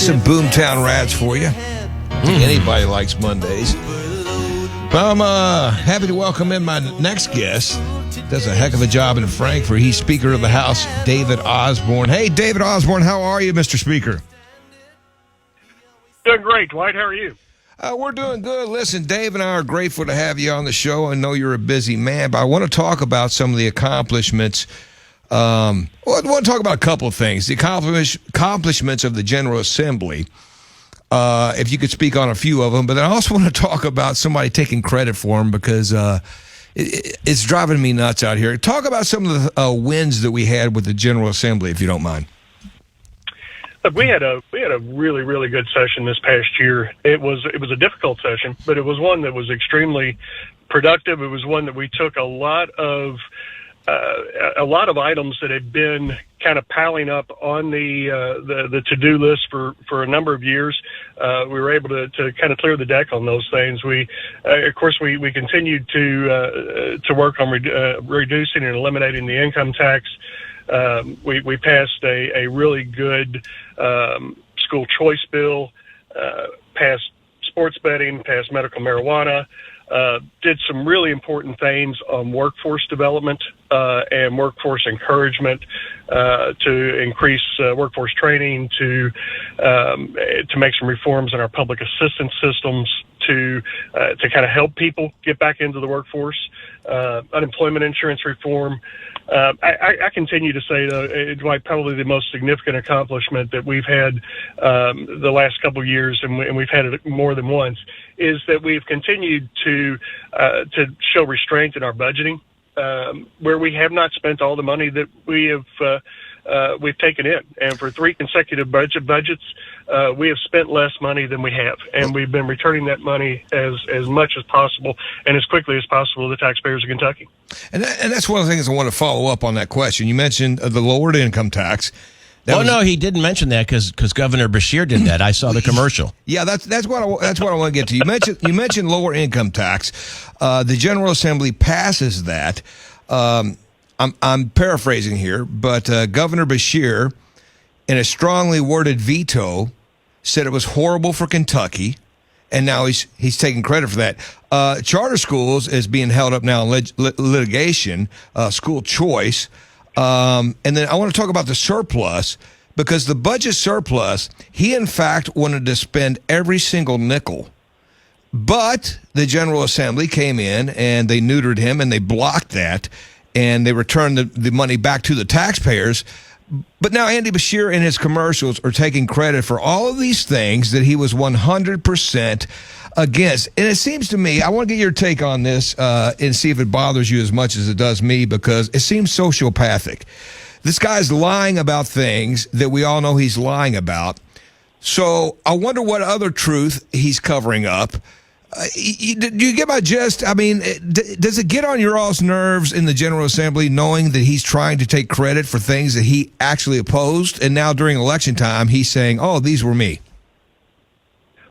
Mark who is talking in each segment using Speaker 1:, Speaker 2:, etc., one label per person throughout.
Speaker 1: some Boomtown Rats for you. Anybody likes Mondays. I'm happy to welcome in my next guest. Does a heck of a job in Frankfurt. He's Speaker of the House, David Osborne. Hey, David Osborne, how are you, Mr. Speaker?
Speaker 2: Doing great, Dwight. How are you?
Speaker 1: We're doing good. Listen, Dave and I are grateful to have you on the show. I know you're a busy man, but I want to talk about some of the accomplishments. I want to talk about a couple of things. The accomplishments of the General Assembly, if you could speak on a few of them. But I also want to talk about somebody taking credit for them because it's driving me nuts out here. Talk about some of the wins that we had with the General Assembly, if you don't mind.
Speaker 2: Look, we had a really, really good session this past year. It was a difficult session, but it was one that was extremely productive. It was one that we took a lot of items that had been kind of piling up on the to-do list for a number of years. We were able to kind of clear the deck on those things. We continued to work on reducing and eliminating the income tax. We passed a really good school choice bill, passed sports betting, passed medical marijuana, did some really important things on workforce development and workforce encouragement to increase workforce training, to make some reforms in our public assistance systems, to kind of help people get back into the workforce, unemployment insurance reform. I continue to say, Dwight, probably the most significant accomplishment that we've had the last couple of years, and we've had it more than once, is that we've continued to show restraint in our budgeting, where we have not spent all the money that we've taken in. And for 3 consecutive budgets, we have spent less money than we have, and we've been returning that money as much as possible and as quickly as possible to the taxpayers of Kentucky.
Speaker 1: And that's one of the things I want to follow up on that question. You mentioned the lowered income tax.
Speaker 3: No, he didn't mention that because Governor Beshear did that. I saw the commercial.
Speaker 1: Yeah, that's what I want to get to. You mentioned lower income tax. The General Assembly passes that. I'm paraphrasing here, but Governor Beshear, in a strongly worded veto, said it was horrible for Kentucky, and now he's taking credit for that. Charter schools is being held up now in litigation, school choice. And then I want to talk about the surplus, because the budget surplus, he in fact wanted to spend every single nickel. But the General Assembly came in and they neutered him and they blocked that, and they returned the money back to the taxpayers. But now Andy Beshear in his commercials are taking credit for all of these things that he was 100% against. And it seems to me, I want to get your take on this and see if it bothers you as much as it does me, because it seems sociopathic. This guy's lying about things that we all know he's lying about. So I wonder what other truth he's covering up. Do you get my gist? I mean, does it get on your all's nerves in the General Assembly knowing that he's trying to take credit for things that he actually opposed, and now during election time he's saying, oh, these were me?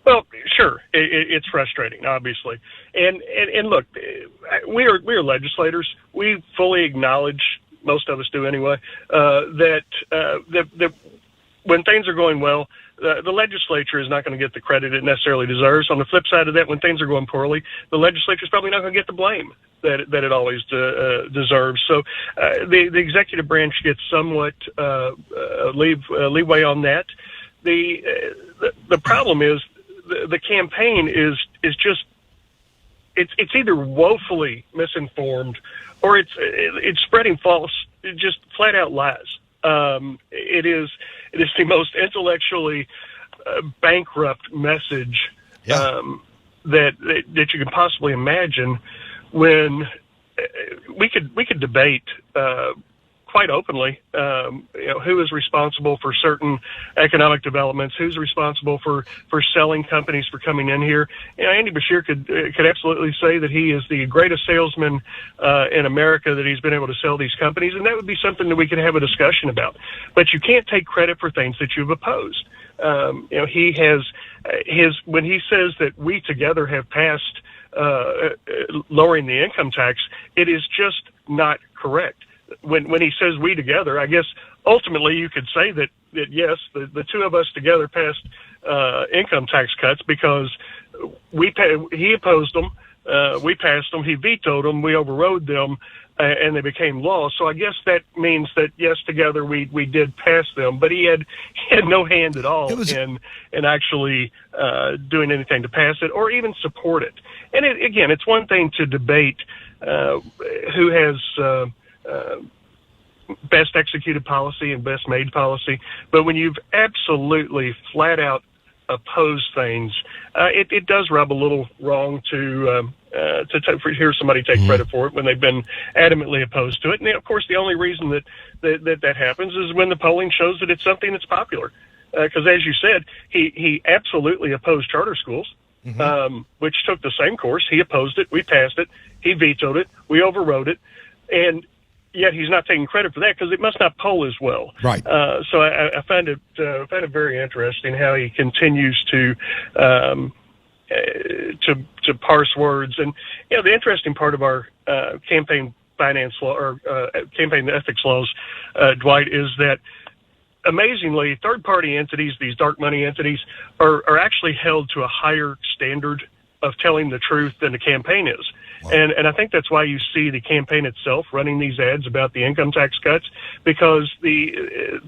Speaker 2: Well, sure, it's frustrating, obviously, and look, we are legislators. We fully acknowledge, most of us do anyway, that when things are going well, the legislature is not going to get the credit it necessarily deserves. On the flip side of that, when things are going poorly, the legislature is probably not going to get the blame that it always deserves. So the executive branch gets somewhat leeway on that. The problem is the campaign is just it's either woefully misinformed or it's spreading false, just flat out lies. It is the most intellectually bankrupt message that you can possibly imagine. When we could debate quite openly, who is responsible for certain economic developments, who's responsible for selling companies for coming in here. Andy Beshear could absolutely say that he is the greatest salesman in America, that he's been able to sell these companies, and that would be something that we could have a discussion about. But you can't take credit for things that you've opposed. He has when he says that we together have passed lowering the income tax, it is just not correct. When he says we together, I guess ultimately, you could say that yes, the two of us together passed income tax cuts because he opposed them, we passed them, he vetoed them, we overrode them, and they became law. So I guess that means that yes, together we did pass them, but he had no hand at all in actually doing anything to pass it or even support it. And again, it's one thing to debate who has best executed policy and best made policy, but when you've absolutely flat out opposed things, it does rub a little wrong to hear somebody take credit for it when they've been adamantly opposed to it. And of course, the only reason that happens is when the polling shows that it's something that's popular. Because as you said, he absolutely opposed charter schools, which took the same course. He opposed it. We passed it. He vetoed it. We overrode it. And yet he's not taking credit for that because it must not poll as well.
Speaker 1: Right.
Speaker 2: So I find it very interesting how he continues to parse words. And the interesting part of our campaign finance law or campaign ethics laws, Dwight, is that amazingly, third-party entities, these dark money entities, are actually held to a higher standard of telling the truth than the campaign is. Wow. And I think that's why you see the campaign itself running these ads about the income tax cuts, because it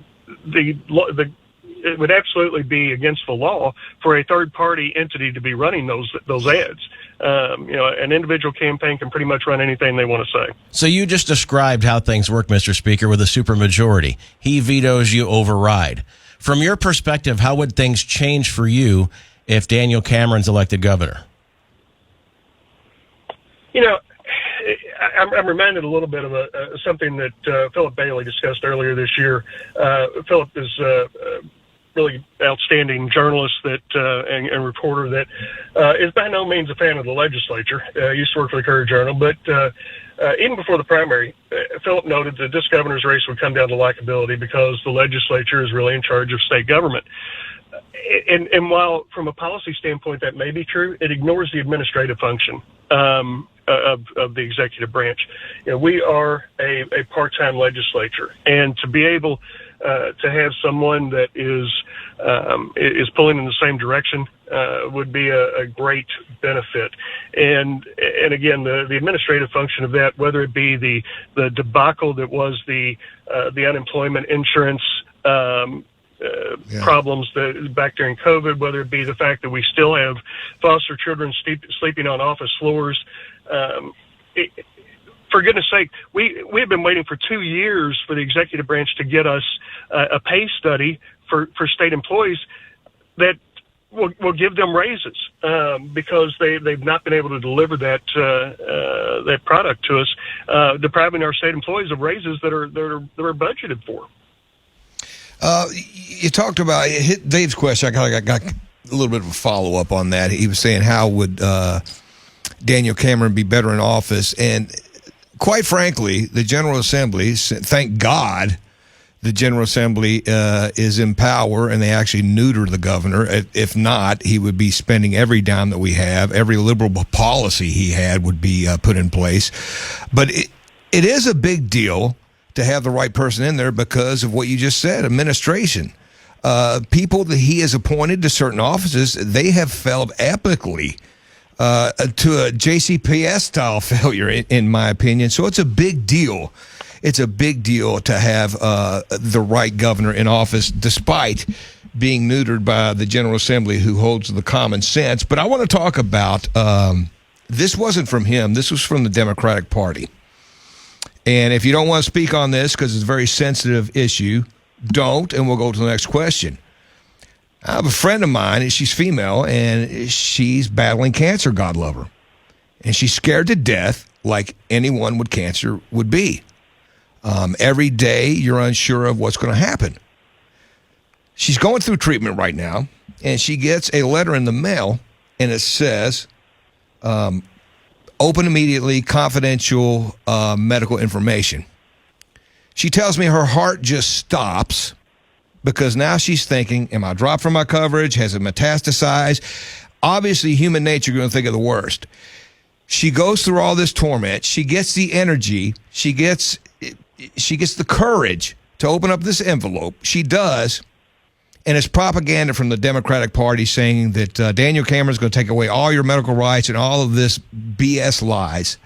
Speaker 2: would absolutely be against the law for a third-party entity to be running those ads. An individual campaign can pretty much run anything they want to say.
Speaker 3: So you just described how things work, Mr. Speaker, with a supermajority. He vetoes, you override. From your perspective, how would things change for you if Daniel Cameron's elected governor?
Speaker 2: I'm reminded a little bit of something that Philip Bailey discussed earlier this year. Philip is really outstanding journalist and reporter that is by no means a fan of the legislature. Used to work for the Courier-Journal, but even before the primary, Philip noted that this governor's race would come down to likability because the legislature is really in charge of state government. And while from a policy standpoint that may be true, it ignores the administrative function of the executive branch. We are a part-time legislature, and to be able to have someone that is pulling in the same direction would be a great benefit. And again, the administrative function of that, whether it be the debacle that was the unemployment insurance problems back during COVID, whether it be the fact that we still have foster children sleeping on office floors. For goodness sake, we've been waiting for 2 years for the executive branch to get us a pay study for state employees that will give them raises because they've not been able to deliver that product to us, depriving our state employees of raises that are budgeted for.
Speaker 1: You talked about Dave's question. I got a little bit of a follow up on that. He was saying, how would Daniel Cameron be better in office? And quite frankly, the General Assembly, thank God, the General Assembly is in power, and they actually neuter the governor. If not, he would be spending every dime that we have. Every liberal policy he had would be put in place. But it is a big deal to have the right person in there because of what you just said, administration. People that he has appointed to certain offices, they have failed epically to a JCPS-style failure, in my opinion. So it's a big deal. It's a big deal to have the right governor in office, despite being neutered by the General Assembly, who holds the common sense. But I want to talk about, this wasn't from him. This was from the Democratic Party. And if you don't want to speak on this because it's a very sensitive issue, don't, and we'll go to the next question. I have a friend of mine, and she's female, and she's battling cancer, God love her. And she's scared to death like anyone with cancer would be. Every day you're unsure of what's going to happen. She's going through treatment right now, and she gets a letter in the mail, and it says, open immediately, confidential medical information. She tells me her heart just stops because now she's thinking, am I dropped from my coverage? Has it metastasized? Obviously, human nature is going to think of the worst. She goes through all this torment. She gets the energy. She gets the courage to open up this envelope. She does. And it's propaganda from the Democratic Party saying that Daniel Cameron's going to take away all your medical rights and all of this BS lies.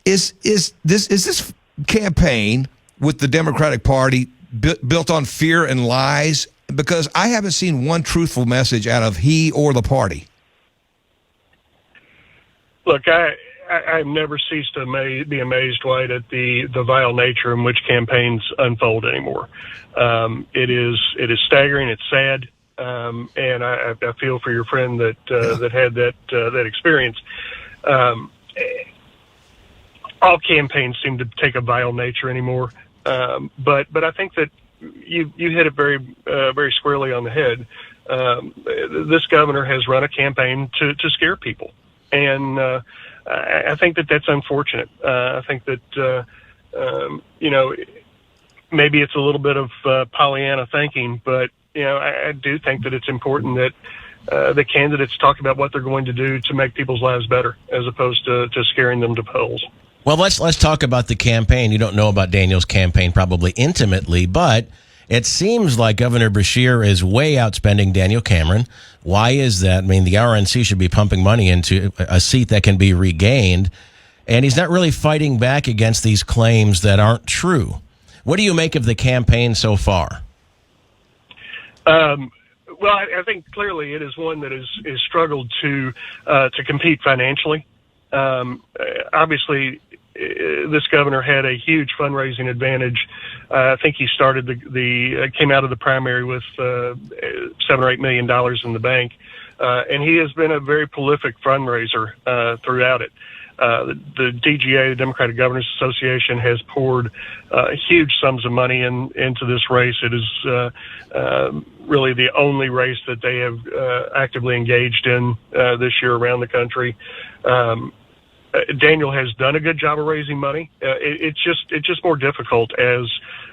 Speaker 1: Is this campaign with the Democratic Party built on fear and lies? Because I haven't seen one truthful message out of he or the party.
Speaker 2: Look, I've never ceased to be amazed, Dwight, at the vile nature in which campaigns unfold anymore. It is staggering. It's sad, and I feel for your friend that had that experience. All campaigns seem to take a vile nature anymore, but I think that you hit it very squarely on the head. This governor has run a campaign to scare people, and I think that that's unfortunate. I think that, maybe it's a little bit of Pollyanna thinking, but, I do think that it's important that the candidates talk about what they're going to do to make people's lives better as opposed to scaring them to polls.
Speaker 3: Well, let's talk about the campaign. You don't know about Daniel's campaign probably intimately, but it seems like Governor Beshear is way outspending Daniel Cameron. Why is that? I mean, the RNC should be pumping money into a seat that can be regained, and he's not really fighting back against these claims that aren't true. What do you make of the campaign so far?
Speaker 2: Well, I think clearly it is one that has struggled to compete financially. Obviously, this governor had a huge fundraising advantage. I think he started came out of the primary with $7 or $8 million in the bank, and he has been a very prolific fundraiser throughout it. The DGA, the Democratic Governors Association, has poured huge sums of money into this race. It is really the only race that they have actively engaged in this year around the country. Daniel has done a good job of raising money. It's just more difficult as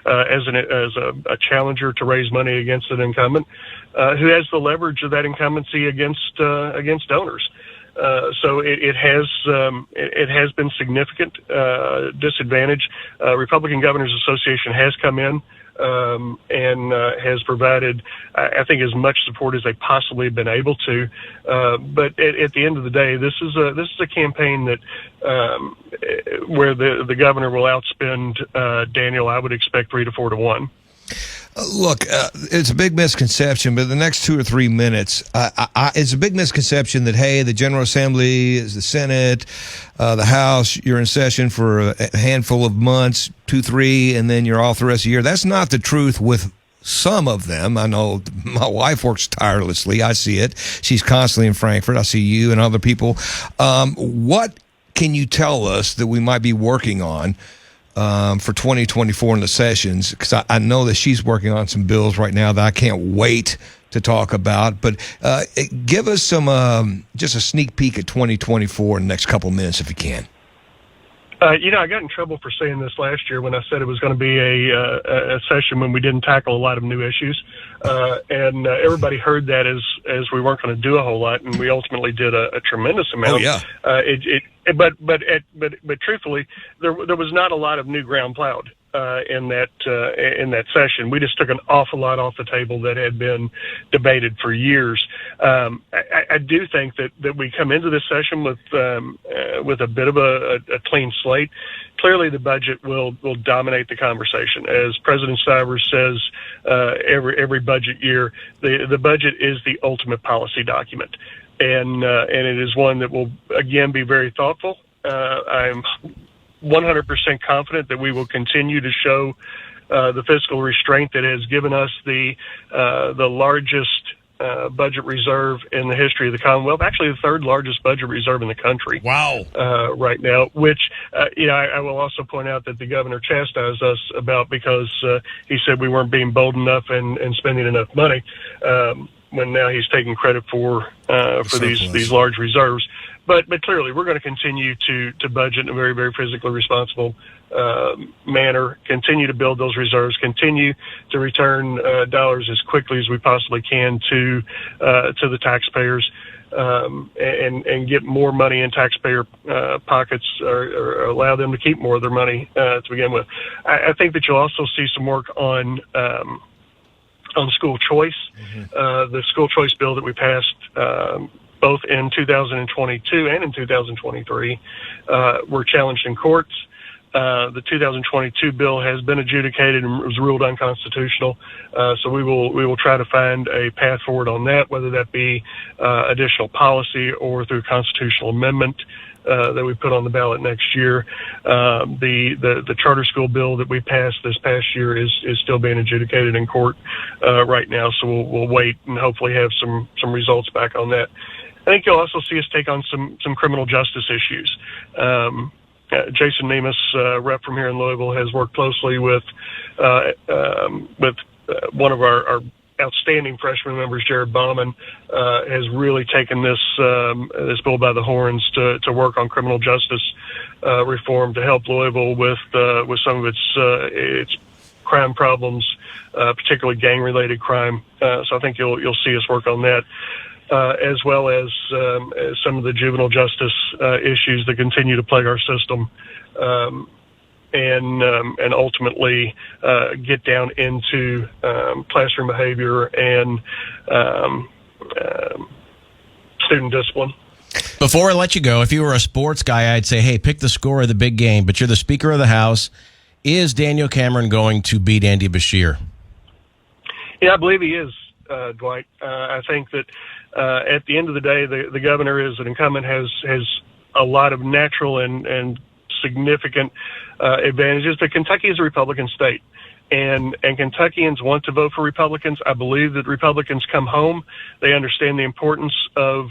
Speaker 2: a challenger to raise money against an incumbent who has the leverage of that incumbency against donors. So it has been significant disadvantage. Republican Governors Association has come in and has provided, I think, as much support as they possibly have been able to. But at the end of the day, this is a campaign that where the governor will outspend Daniel. I would expect 3 to 4 to 1.
Speaker 1: Look, it's a big misconception, but the next 2 or 3 minutes, it's a big misconception that, hey, the General Assembly is the Senate, the House, you're in session for a handful of months, 2, 3, and then you're off the rest of the year. That's not the truth with some of them. I know my wife works tirelessly. I see it. She's constantly in Frankfurt. I see you and other people. What can you tell us that we might be working on for 2024 in the sessions? Because I know that she's working on some bills right now that I can't wait to talk about. But give us some just a sneak peek at 2024 in the next couple of minutes if you can.
Speaker 2: I got in trouble for saying this last year when I said it was going to be a session when we didn't tackle a lot of new issues, and everybody heard that as we weren't going to do a whole lot, and we ultimately did a tremendous amount.
Speaker 1: Oh yeah.
Speaker 2: But truthfully, there was not a lot of new ground plowed in that session. We just took an awful lot off the table that had been debated for years. I do think that we come into this session with a bit of a clean slate. Clearly, the budget will dominate the conversation. As President Stivers says, every budget year, the budget is the ultimate policy document. And it is one that will, again, be very thoughtful. I'm 100% confident that we will continue to show the fiscal restraint that has given us the largest budget reserve in the history of the Commonwealth, actually the third largest budget reserve in the country.
Speaker 1: Wow.
Speaker 2: Right now, which, I will also point out that the governor chastised us about because he said we weren't being bold enough and spending enough money. When now he's taking credit for these large reserves. But clearly, we're going to continue to budget in a very, very physically responsible manner, continue to build those reserves, continue to return dollars as quickly as we possibly can to the taxpayers. and get more money in taxpayer pockets, or allow them to keep more of their money to begin with. I think that you'll also see some work on school choice. The school choice bill that we passed both in 2022 and in 2023 were challenged in courts. The 2022 bill has been adjudicated and was ruled unconstitutional. So we will try to find a path forward on that, whether that be additional policy or through constitutional amendment that we put on the ballot next year. The charter school bill that we passed this past year is still being adjudicated in court right now. So we'll wait and hopefully have some results back on that. I think you'll also see us take on some criminal justice issues. Jason Nemus, rep from here in Louisville, has worked closely with one of our outstanding freshman members, Jared Bauman, has really taken this bill by the horns to work on criminal justice reform to help Louisville with some of its crime problems, particularly gang-related crime. So I think you'll see us work on that. As well as some of the juvenile justice issues that continue to plague our system, and ultimately get down into classroom behavior and student discipline.
Speaker 3: Before I let you go, if you were a sports guy, I'd say, hey, pick the score of the big game, but you're the Speaker of the House. Is Daniel Cameron going to beat Andy Beshear?
Speaker 2: Yeah, I believe he is, Dwight. I think that at the end of the day, the governor, as an incumbent, has a lot of natural and significant advantages. But Kentucky is a Republican state, and Kentuckians want to vote for Republicans. I believe that Republicans come home. They understand the importance of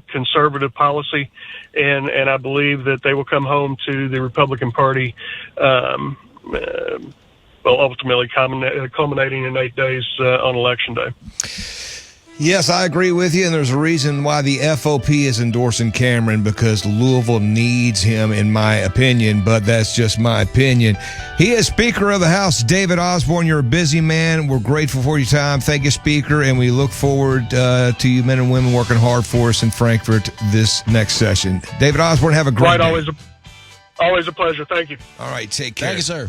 Speaker 2: conservative policy, and I believe that they will come home to the Republican Party. Ultimately culminating in 8 days on Election Day.
Speaker 1: Yes, I agree with you, and there's a reason why the FOP is endorsing Cameron, because Louisville needs him, in my opinion, but that's just my opinion. He is Speaker of the House, David Osborne. You're a busy man. We're grateful for your time. Thank you, Speaker, and we look forward to you men and women working hard for us in Frankfort this next session. David Osborne, have a great day.
Speaker 2: Always a pleasure. Thank you.
Speaker 1: All right, take care.
Speaker 3: Thank you, sir.